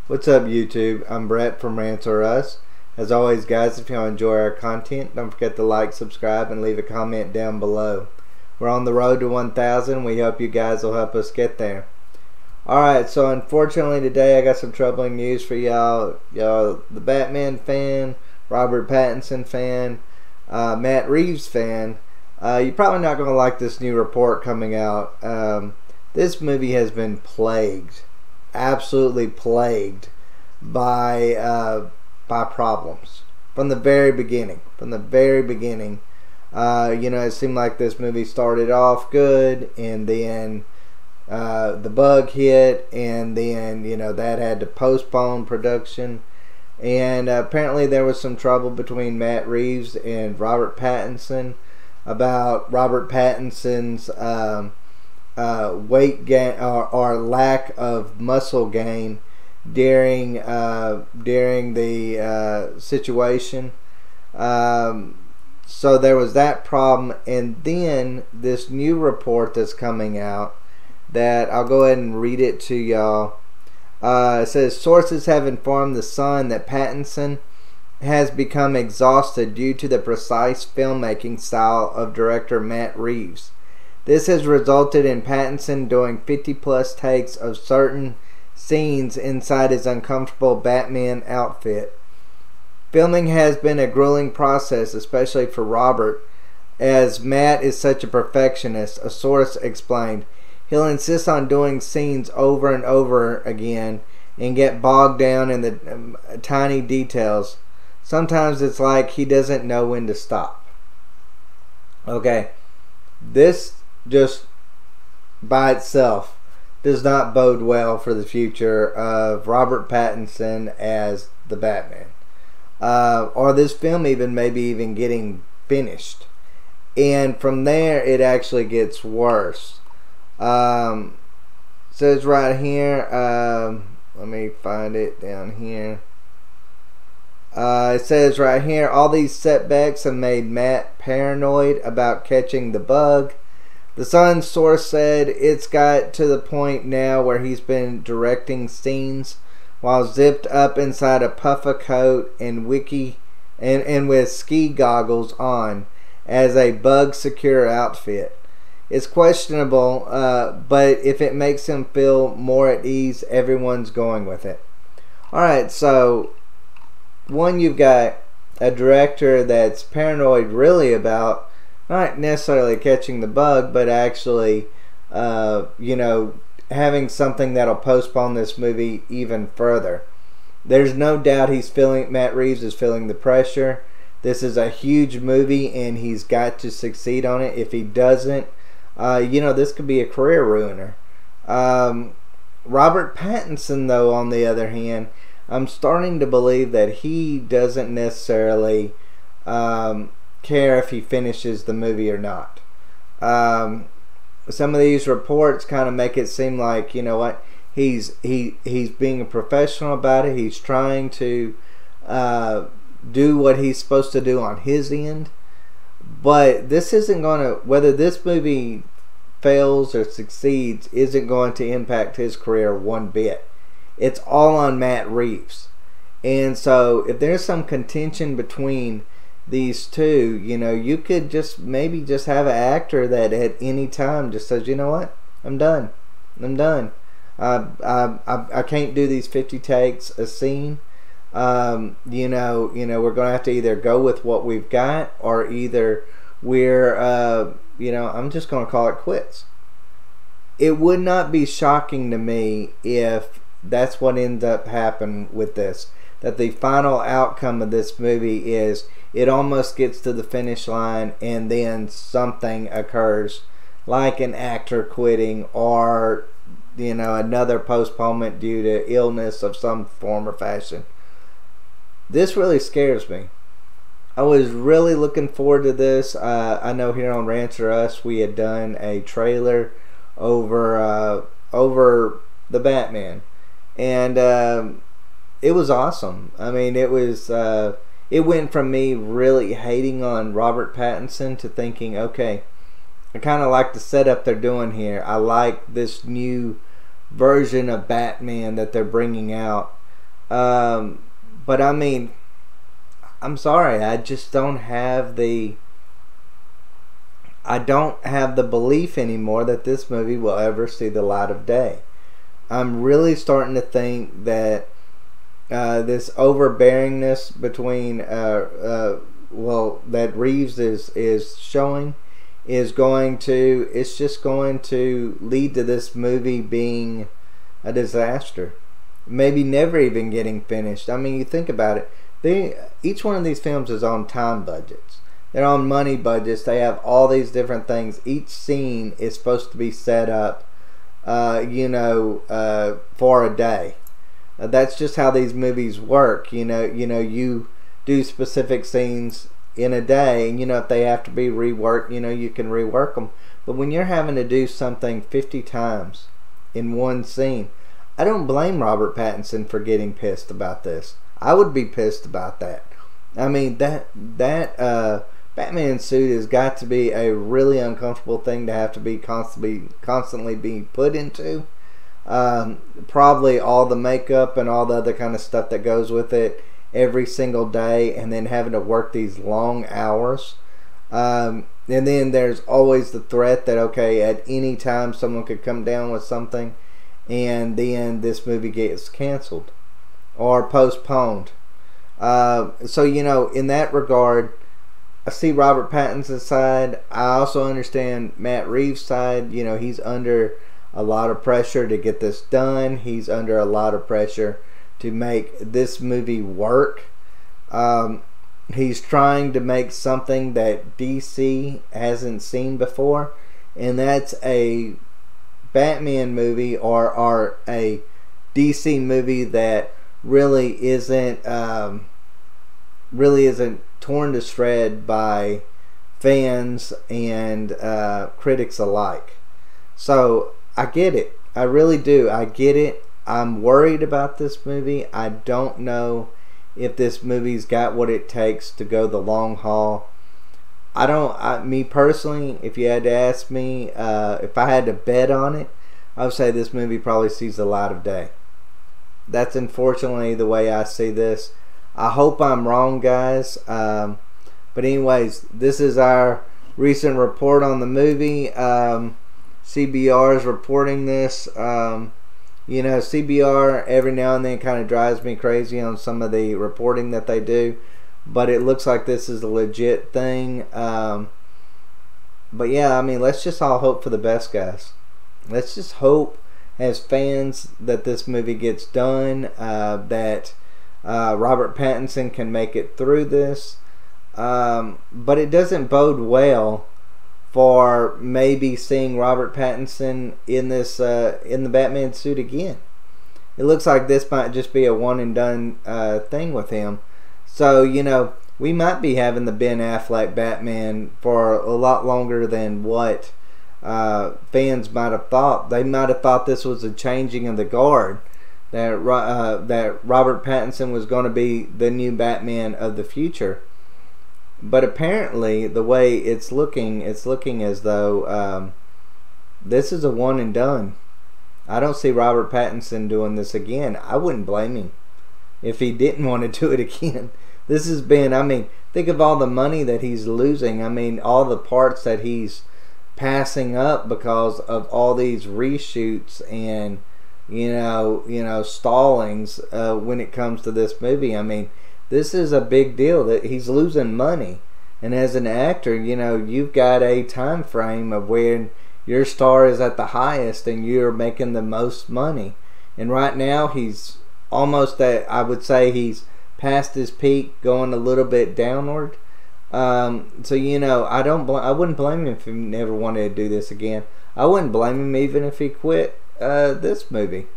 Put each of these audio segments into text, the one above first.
What's up, YouTube? I'm Brett from Rants or Us. As always, guys, if y'all enjoy our content, don't forget to like, subscribe, and leave a comment down below. We're on the road to 1,000. We hope you guys will help us get there. Alright, so unfortunately today I got some troubling news for y'all. Y'all, the Batman fan, Robert Pattinson fan, Matt Reeves fan, you're probably not going to like this new report coming out. This movie has been plagued, absolutely plagued by problems from the very beginning. It seemed like this movie started off good, and then the bug hit, and then that had to postpone production. And apparently there was some trouble between Matt Reeves and Robert Pattinson about Robert Pattinson's weight gain or lack of muscle gain during the situation. So there was that problem, and then this new report that's coming out that I'll go ahead and read it to y'all. It says, sources have informed The Sun that Pattinson has become exhausted due to the precise filmmaking style of director Matt Reeves. This has resulted in Pattinson doing 50-plus takes of certain scenes inside his uncomfortable Batman outfit. Filming has been a grueling process, especially for Robert, as Matt is such a perfectionist, a source explained. He'll insist on doing scenes over and over again and get bogged down in the tiny details. Sometimes it's like he doesn't know when to stop. Okay, this just by itself does not bode well for the future of Robert Pattinson as the Batman, or this film maybe even getting finished. And from there it actually gets worse. Says right here, let me find it down here. It says right here, all these setbacks have made Matt paranoid about catching the bug. The Sun source said it's got to the point now where he's been directing scenes while zipped up inside a puffer coat and with ski goggles on as a bug-secure outfit. It's questionable, but if it makes him feel more at ease, everyone's going with it. Alright, so one, you've got a director that's paranoid really about not necessarily catching the bug, but actually having something that'll postpone this movie even further. There's no doubt Matt Reeves is feeling the pressure. This is a huge movie and he's got to succeed on it. If he doesn't, this could be a career ruiner. Robert Pattinson, though, on the other hand, I'm starting to believe that he doesn't necessarily care if he finishes the movie or not. Some of these reports kind of make it seem like, he's being a professional about it. He's trying to do what he's supposed to do on his end. But this isn't going to, whether this movie fails or succeeds, isn't going to impact his career one bit. It's all on Matt Reeves. And so if there's some contention between these two, you could maybe have an actor that at any time just says, you know what, I'm done. I can't do these 50 takes a scene. We're going to have to either go with what we've got, or either we're I'm just going to call it quits. It would not be shocking to me if that's what ends up happening with this, that the final outcome of this movie is it almost gets to the finish line and then something occurs, like an actor quitting, or another postponement due to illness of some form or fashion. This really scares me. I was really looking forward to this. I know here on Rants or Us we had done a trailer over the Batman, and it was awesome. I mean, it went from me really hating on Robert Pattinson to thinking, okay, I kind of like the setup they're doing here. I like this new version of Batman that they're bringing out. But I mean, I'm sorry, I just don't have the belief anymore that this movie will ever see the light of day. I'm really starting to think that this overbearingness between that Reeves is showing is it's just going to lead to this movie being a disaster. Maybe never even getting finished. I mean, you think about it. Each one of these films is on time budgets. They're on money budgets. They have all these different things. Each scene is supposed to be set up, for a day. That's just how these movies work. You do specific scenes in a day, and if they have to be reworked, you can rework them. But when you're having to do something 50 times in one scene, I don't blame Robert Pattinson for getting pissed about this. I would be pissed about that. I mean, that Batman suit has got to be a really uncomfortable thing to have to be constantly being put into. Probably all the makeup and all the other kind of stuff that goes with it every single day, and then having to work these long hours. And then there's always the threat that, okay, at any time someone could come down with something, and then this movie gets canceled or postponed. So, in that regard, I see Robert Pattinson's side. I also understand Matt Reeves' side. He's under a lot of pressure to get this done. He's under a lot of pressure to make this movie work. He's trying to make something that DC hasn't seen before, and that's a Batman movie or a DC movie that really isn't torn to shred by fans and critics alike. So I get it. I really do. I get it. I'm worried about this movie. I don't know if this movie's got what it takes to go the long haul. Me personally, if you had to ask me, if I had to bet on it, I would say this movie probably sees the light of day. That's unfortunately the way I see this. I hope I'm wrong, guys. But anyways, this is our recent report on the movie. CBR is reporting this. CBR every now and then kind of drives me crazy on some of the reporting that they do, but it looks like this is a legit thing. But yeah, I mean, let's just all hope for the best, guys. Let's just hope as fans that this movie gets done, that Robert Pattinson can make it through this. But it doesn't bode well for maybe seeing Robert Pattinson in this in the Batman suit again. It looks like this might just be a one and done thing with him. So we might be having the Ben Affleck Batman for a lot longer than what fans might have thought. They might have thought this was a changing of the guard, that Robert Pattinson was going to be the new Batman of the future. But apparently, the way it's looking as though this is a one and done. I don't see Robert Pattinson doing this again. I wouldn't blame him if he didn't want to do it again. This has been, I mean, think of all the money that he's losing. I mean, all the parts that he's passing up because of all these reshoots and stallings when it comes to this movie. I mean, this is a big deal that he's losing money, and as an actor, you've got a time frame of when your star is at the highest and you're making the most money. And right now he's almost at, I would say he's past his peak, going a little bit downward. I wouldn't blame him if he never wanted to do this again. I wouldn't blame him even if he quit this movie.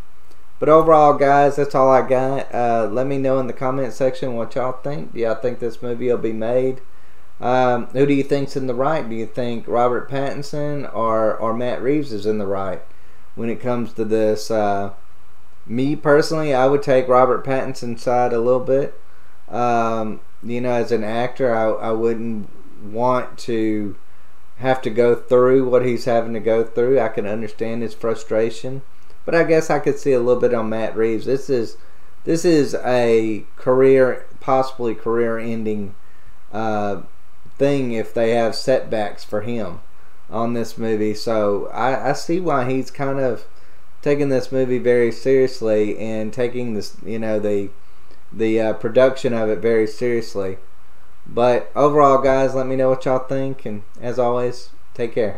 But overall, guys, that's all I got. Let me know in the comment section what y'all think. Do y'all think this movie will be made? Who do you think's in the right? Do you think Robert Pattinson or Matt Reeves is in the right when it comes to this? Me personally, I would take Robert Pattinson's side a little bit. As an actor, I wouldn't want to have to go through what he's having to go through. I can understand his frustration. But I guess I could see a little bit on Matt Reeves. This this is a possibly career-ending thing if they have setbacks for him on this movie. So I see why he's kind of taking this movie very seriously and taking this, the production of it very seriously. But overall, guys, let me know what y'all think, and as always, take care.